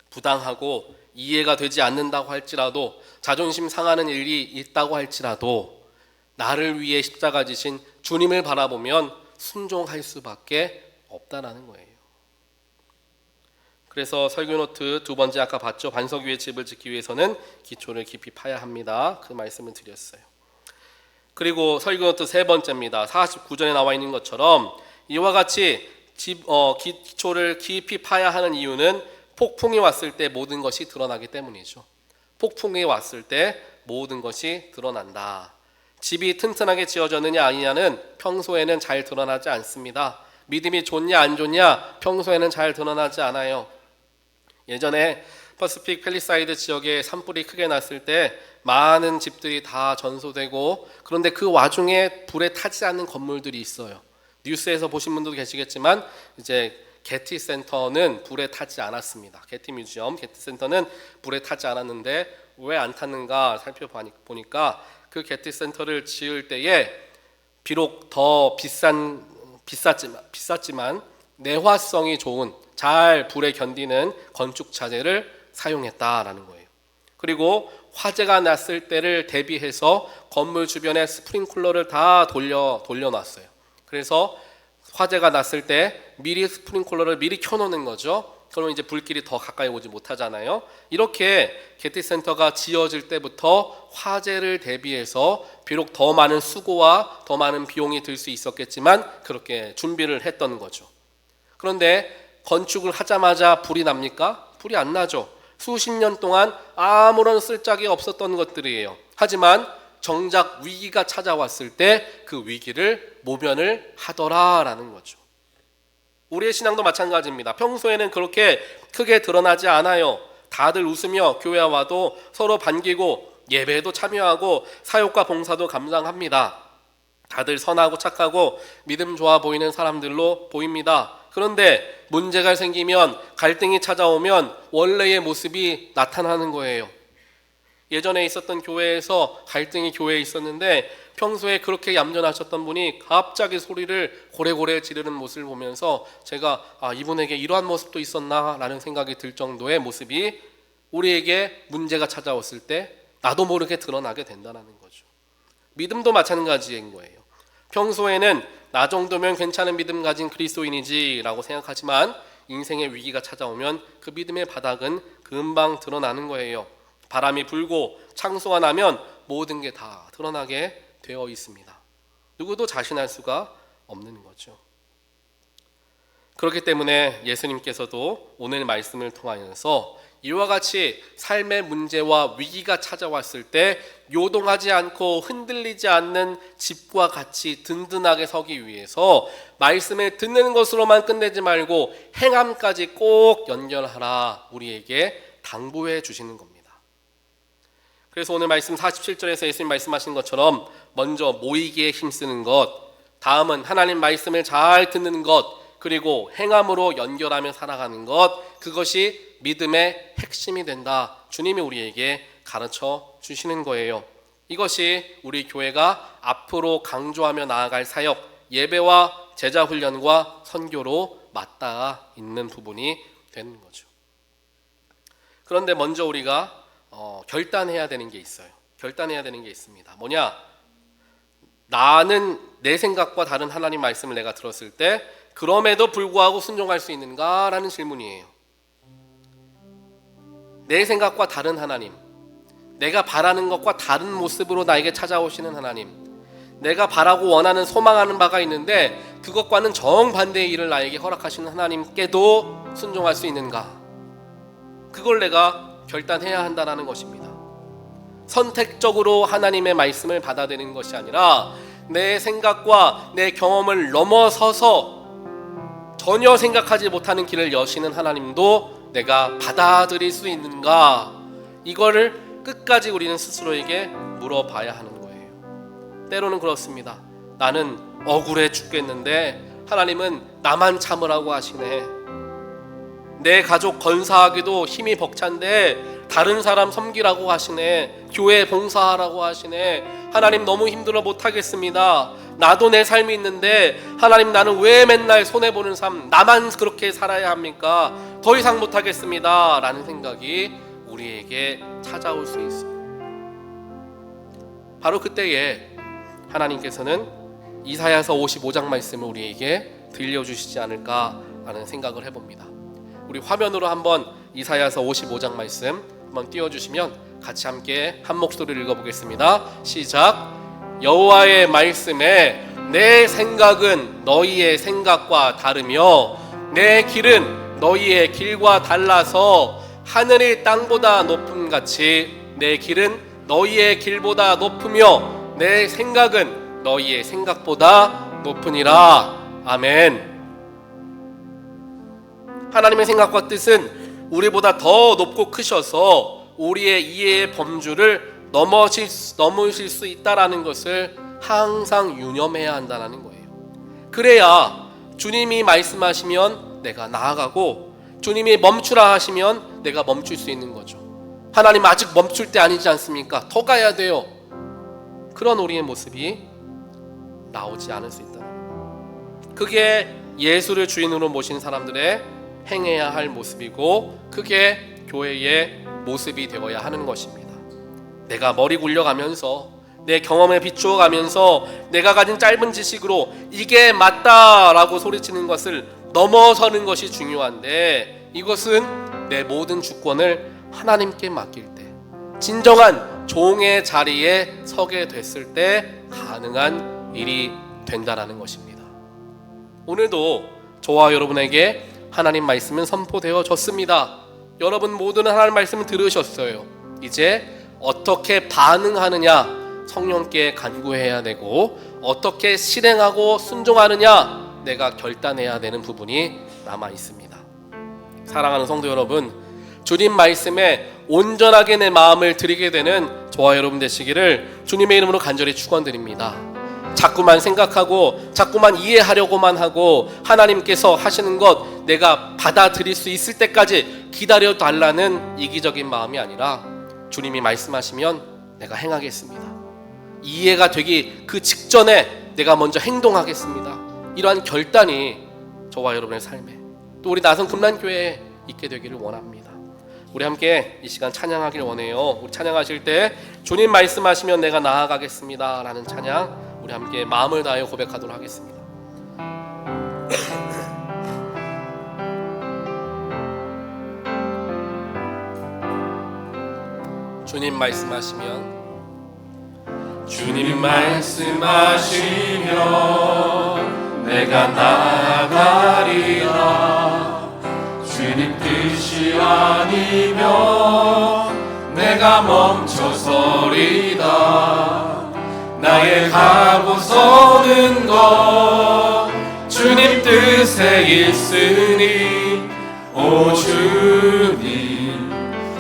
부당하고 이해가 되지 않는다고 할지라도, 자존심 상하는 일이 있다고 할지라도 나를 위해 십자가 지신 주님을 바라보면 순종할 수밖에 없다라는 거예요. 그래서 설교 노트 두 번째 아까 봤죠. 반석 위에 집을 짓기 위해서는 기초를 깊이 파야 합니다. 그 말씀을 드렸어요. 그리고 설교 노트 세 번째입니다. 49절에 나와 있는 것처럼 이와 같이 기초를 깊이 파야 하는 이유는 폭풍이 왔을 때 모든 것이 드러나기 때문이죠. 폭풍이 왔을 때 모든 것이 드러난다. 집이 튼튼하게 지어졌느냐 아니냐는 평소에는 잘 드러나지 않습니다. 믿음이 좋냐 안 좋냐 평소에는 잘 드러나지 않아요. 예전에 퍼시픽 팰리사이드 지역에 산불이 크게 났을 때 많은 집들이 다 전소되고, 그런데 그 와중에 불에 타지 않는 건물들이 있어요. 뉴스에서 보신 분들도 계시겠지만 이제 게티 센터는 불에 타지 않았습니다. 게티 뮤지엄, 게티 센터는 불에 타지 않았는데 왜 안 탔는가 살펴보니까 그 게티 센터를 지을 때에 비록 더 비쌌지만 내화성이 좋은, 잘 불에 견디는 건축 자재를 사용했다라는 거예요. 그리고 화재가 났을 때를 대비해서 건물 주변에 스프링클러를 다 돌려놨어요. 그래서 화재가 났을 때 미리 스프링클러를 미리 켜놓는 거죠. 그러면 이제 불길이 더 가까이 오지 못하잖아요. 이렇게 게티 센터가 지어질 때부터 화재를 대비해서 비록 더 많은 수고와 더 많은 비용이 들 수 있었겠지만 그렇게 준비를 했던 거죠. 그런데 건축을 하자마자 불이 납니까? 불이 안 나죠. 수십 년 동안 아무런 쓸짝이 없었던 것들이에요. 하지만 정작 위기가 찾아왔을 때 그 위기를 모면을 하더라라는 거죠. 우리의 신앙도 마찬가지입니다. 평소에는 그렇게 크게 드러나지 않아요. 다들 웃으며 교회 와도 서로 반기고 예배에도 참여하고 사역과 봉사도 감당합니다. 다들 선하고 착하고 믿음 좋아 보이는 사람들로 보입니다. 그런데 문제가 생기면, 갈등이 찾아오면 원래의 모습이 나타나는 거예요. 예전에 있었던 교회에서 갈등이 교회에 있었는데 평소에 그렇게 얌전하셨던 분이 갑자기 소리를 고래고래 지르는 모습을 보면서 제가 이분에게 이러한 모습도 있었나 라는 생각이 들 정도의 모습이 우리에게 문제가 찾아왔을 때 나도 모르게 드러나게 된다는 거죠. 믿음도 마찬가지인 거예요. 평소에는 나 정도면 괜찮은 믿음 가진 그리스도인이지 라고 생각하지만 인생의 위기가 찾아오면 그 믿음의 바닥은 금방 드러나는 거예요. 바람이 불고 창수가 나면 모든 게 다 드러나게 되어 있습니다. 누구도 자신할 수가 없는 거죠. 그렇기 때문에 예수님께서도 오늘 말씀을 통하여서 이와 같이 삶의 문제와 위기가 찾아왔을 때 요동하지 않고 흔들리지 않는 집과 같이 든든하게 서기 위해서 말씀을 듣는 것으로만 끝내지 말고 행함까지 꼭 연결하라 우리에게 당부해 주시는 겁니다. 그래서 오늘 말씀 47절에서 예수님 말씀하신 것처럼 먼저 모이기에 힘쓰는 것, 다음은 하나님 말씀을 잘 듣는 것, 그리고 행함으로 연결하며 살아가는 것, 그것이 믿음의 핵심이 된다. 주님이 우리에게 가르쳐 주시는 거예요. 이것이 우리 교회가 앞으로 강조하며 나아갈 사역, 예배와 제자 훈련과 선교로 맞닿아 있는 부분이 되는 거죠. 그런데 먼저 우리가 결단해야 되는 게 있어요. 결단해야 되는 게 있습니다. 뭐냐? 나는 내 생각과 다른 하나님 말씀을 내가 들었을 때 그럼에도 불구하고 순종할 수 있는가? 라는 질문이에요. 내 생각과 다른 하나님, 내가 바라는 것과 다른 모습으로 나에게 찾아오시는 하나님, 내가 바라고 원하는 소망하는 바가 있는데 그것과는 정반대의 일을 나에게 허락하시는 하나님께도 순종할 수 있는가? 그걸 내가 결단해야 한다는 것입니다. 선택적으로 하나님의 말씀을 받아들이는 것이 아니라 내 생각과 내 경험을 넘어서서 전혀 생각하지 못하는 길을 여시는 하나님도 내가 받아들일 수 있는가? 이거를 끝까지 우리는 스스로에게 물어봐야 하는 거예요. 때로는 그렇습니다. 나는 억울해 죽겠는데 하나님은 나만 참으라고 하시네. 내 가족 건사하기도 힘이 벅찬데 다른 사람 섬기라고 하시네. 교회 봉사하라고 하시네. 하나님 너무 힘들어 못하겠습니다. 나도 내 삶이 있는데 하나님 나는 왜 맨날 손해보는 삶, 나만 그렇게 살아야 합니까? 더 이상 못하겠습니다 라는 생각이 우리에게 찾아올 수 있어요. 바로 그때에 하나님께서는 이사야서 55장 말씀을 우리에게 들려주시지 않을까 라는 생각을 해봅니다. 우리 화면으로 한번 이사야서 55장 말씀 한번 띄워주시면 같이 함께 한 목소리를 읽어보겠습니다. 시작. 여호와의 말씀에 내 생각은 너희의 생각과 다르며 내 길은 너희의 길과 달라서 하늘이 땅보다 높음같이 내 길은 너희의 길보다 높으며 내 생각은 너희의 생각보다 높으니라. 아멘. 하나님의 생각과 뜻은 우리보다 더 높고 크셔서 우리의 이해의 범주를 넘으실 수 있다라는 것을 항상 유념해야 한다는 거예요. 그래야 주님이 말씀하시면 내가 나아가고 주님이 멈추라 하시면 내가 멈출 수 있는 거죠. 하나님 아직 멈출 때 아니지 않습니까? 더 가야 돼요. 그런 우리의 모습이 나오지 않을 수 있다. 그게 예수를 주인으로 모신 사람들의 행해야 할 모습이고 그게 교회의 모습이 되어야 하는 것입니다. 내가 머리 굴려가면서 내 경험에 비추어가면서 내가 가진 짧은 지식으로 이게 맞다라고 소리치는 것을 넘어서는 것이 중요한데 이것은 내 모든 주권을 하나님께 맡길 때 진정한 종의 자리에 서게 됐을 때 가능한 일이 된다라는 것입니다. 오늘도 저와 여러분에게 하나님 말씀은 선포되어졌습니다. 여러분 모두는 하나님 말씀을 들으셨어요. 이제 어떻게 반응하느냐 성령께 간구해야 되고 어떻게 실행하고 순종하느냐 내가 결단해야 되는 부분이 남아 있습니다. 사랑하는 성도 여러분, 주님 말씀에 온전하게 내 마음을 드리게 되는 저와 여러분 되시기를 주님의 이름으로 간절히 축원드립니다. 자꾸만 생각하고 자꾸만 이해하려고만 하고 하나님께서 하시는 것 내가 받아들일 수 있을 때까지 기다려 달라는 이기적인 마음이 아니라 주님이 말씀하시면 내가 행하겠습니다. 이해가 되기 그 직전에 내가 먼저 행동하겠습니다. 이러한 결단이 저와 여러분의 삶에 또 우리 나성 금란교회에 있게 되기를 원합니다. 우리 함께 이 시간 찬양하길 원해요. 우리 찬양하실 때 주님 말씀하시면 내가 나아가겠습니다 라는 찬양 우리 함께 마음을 다하여 고백하도록 하겠습니다. 주님 말씀하시면 내가 나아가리라. 주님 뜻이 아니면 내가 멈춰서리다. 나의 가고 서는 것 주님 뜻에 있으니 오 주님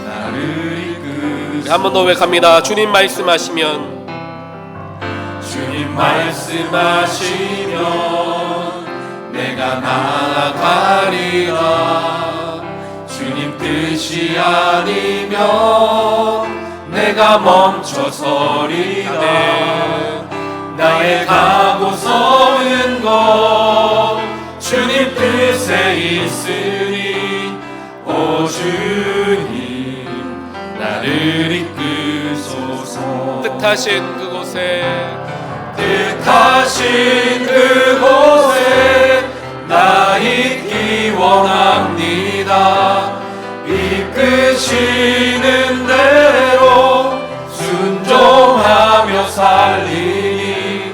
나를 이끄소서. 한 번 더 고백합니다. 주님 말씀하시면 내가 나아가리라. 주님 뜻이 아니면 내가 멈춰서리다. 나의 가고 서는 것 주님 뜻에 있으니 오 주님 나를 이끄소서. 뜻하신 그곳에 나 있기 원합니다. 이끄시는 대로 순종하며 살리니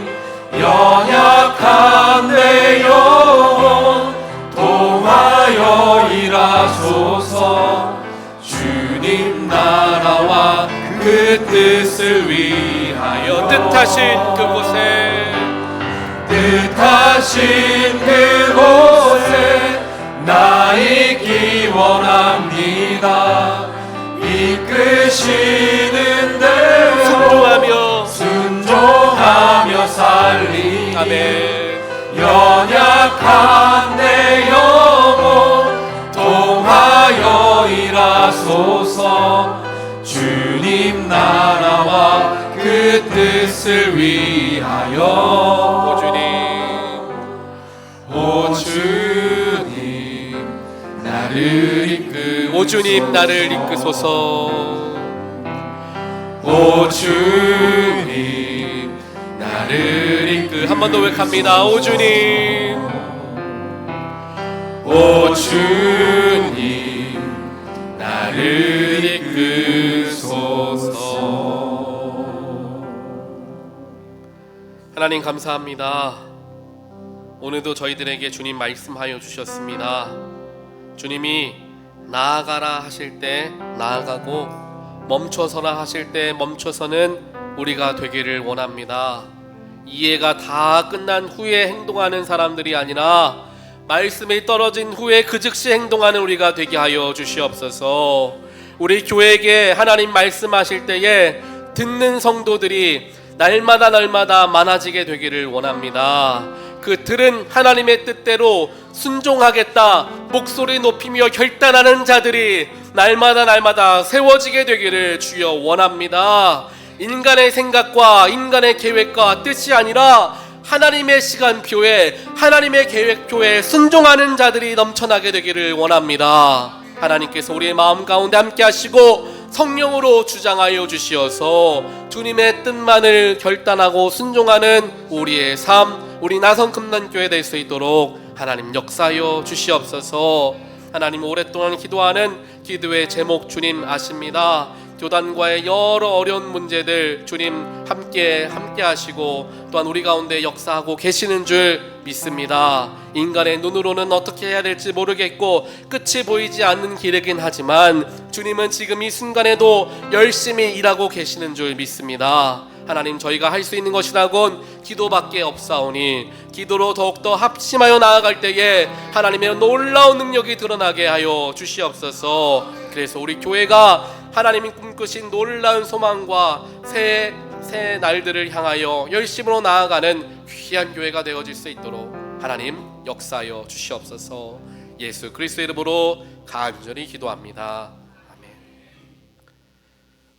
연약한 내 영혼 통하여 일하소서. 주님 나라와 그 뜻을 위하여 뜻하신 그곳에 나 있기 원합니다. 이끄시는 대로 순종하며 살리니 아멘. 연약한 내 영혼 통하여 일하소서. 주님 나라와 그 뜻을 위하여 오 주님 나를 이끄소서. 오 주님 나를 한 번 더 고백합니다. 오 주님 나를 이끄소서. 하나님 감사합니다. 오늘도 저희들에게 주님 말씀하여 주셨습니다. 주님이 나아가라 하실 때 나아가고 멈춰서라 하실 때 멈춰서는 우리가 되기를 원합니다. 이해가 다 끝난 후에 행동하는 사람들이 아니라 말씀이 떨어진 후에 그 즉시 행동하는 우리가 되게 하여 주시옵소서. 우리 교회에게 하나님 말씀하실 때에 듣는 성도들이 날마다 많아지게 되기를 원합니다. 그 들은 하나님의 뜻대로 순종하겠다 목소리 높이며 결단하는 자들이 날마다 세워지게 되기를 주여 원합니다. 인간의 생각과 인간의 계획과 뜻이 아니라 하나님의 시간표에 하나님의 계획표에 순종하는 자들이 넘쳐나게 되기를 원합니다. 하나님께서 우리의 마음 가운데 함께 하시고 성령으로 주장하여 주시어서 주님의 뜻만을 결단하고 순종하는 우리의 삶, 우리 나성 금난교회 될 수 있도록 하나님 역사하여 주시옵소서. 하나님 오랫동안 기도하는 기도의 제목 주님 아십니다. 교단과의 여러 어려운 문제들 주님 함께 하시고 또한 우리 가운데 역사하고 계시는 줄 믿습니다. 인간의 눈으로는 어떻게 해야 될지 모르겠고 끝이 보이지 않는 길이긴 하지만 주님은 지금 이 순간에도 열심히 일하고 계시는 줄 믿습니다. 하나님, 저희가 할 수 있는 것이라곤 기도밖에 없사오니 기도로 더욱더 합심하여 나아갈 때에 하나님의 놀라운 능력이 드러나게 하여 주시옵소서. 그래서 우리 교회가 하나님이 꿈꾸신 놀라운 소망과 새 날들을 향하여 열심으로 나아가는 귀한 교회가 되어질 수 있도록 하나님 역사하여 주시옵소서. 예수 그리스도의 이름으로 간절히 기도합니다. 아멘.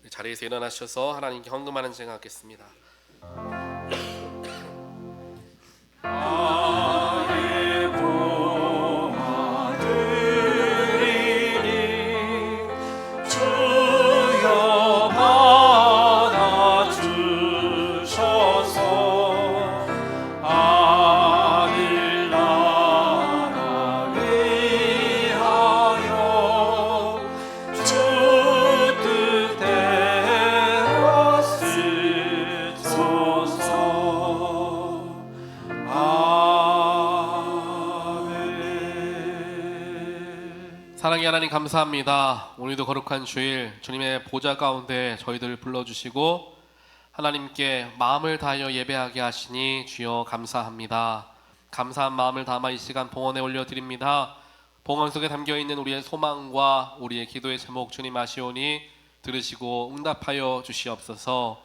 자리에서 일어나셔서 하나님께 헌금하는 시간 갖겠습니다. 사랑의 하나님, 감사합니다. 오늘도 거룩한 주일 주님의 보좌 가운데 저희들을 불러주시고 하나님께 마음을 다하여 예배하게 하시니 주여 감사합니다. 감사한 마음을 담아 이 시간 봉헌에 올려드립니다. 봉헌 속에 담겨있는 우리의 소망과 우리의 기도의 제목 주님 아시오니 들으시고 응답하여 주시옵소서.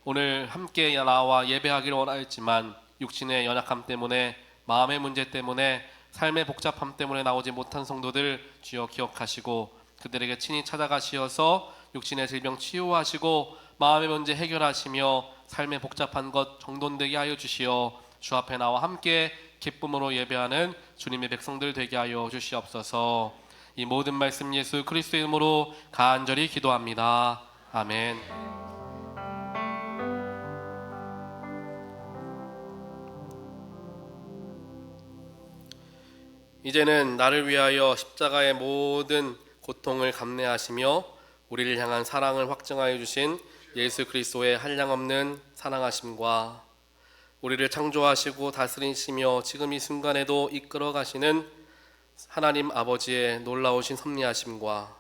오늘 함께 나와 예배하기를 원하였지만 육신의 연약함 때문에, 마음의 문제 때문에, 삶의 복잡함 때문에 나오지 못한 성도들 주여 기억하시고 그들에게 친히 찾아가시어서 육신의 질병 치유하시고 마음의 문제 해결하시며 삶의 복잡한 것 정돈되게 하여 주시어 주 앞에 나와 함께 기쁨으로 예배하는 주님의 백성들 되게 하여 주시옵소서. 이 모든 말씀 예수 그리스도의 이름으로 간절히 기도합니다. 아멘. 이제는 나를 위하여 십자가의 모든 고통을 감내하시며 우리를 향한 사랑을 확증하여 주신 예수 그리스도의 한량없는 사랑하심과 우리를 창조하시고 다스리시며 지금 이 순간에도 이끌어 가시는 하나님 아버지의 놀라우신 섭리하심과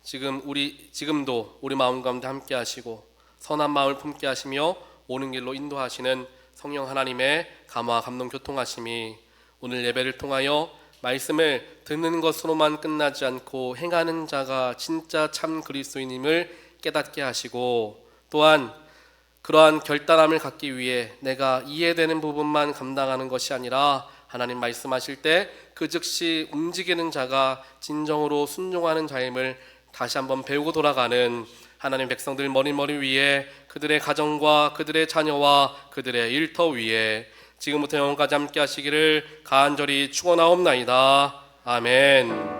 지금도 우리 마음 가운데 함께 하시고 선한 마음을 품게 하시며 옳은 길로 인도하시는 성령 하나님의 감화 감동 교통하심이 오늘 예배를 통하여 말씀을 듣는 것으로만 끝나지 않고 행하는 자가 진짜 참 그리스도인임을 깨닫게 하시고 또한 그러한 결단함을 갖기 위해 내가 이해되는 부분만 감당하는 것이 아니라 하나님 말씀하실 때 그 즉시 움직이는 자가 진정으로 순종하는 자임을 다시 한번 배우고 돌아가는 하나님 백성들 머리 위에 그들의 가정과 그들의 자녀와 그들의 일터 위에 지금부터 영원까지 함께 하시기를 간절히 축원하옵나이다. 아멘.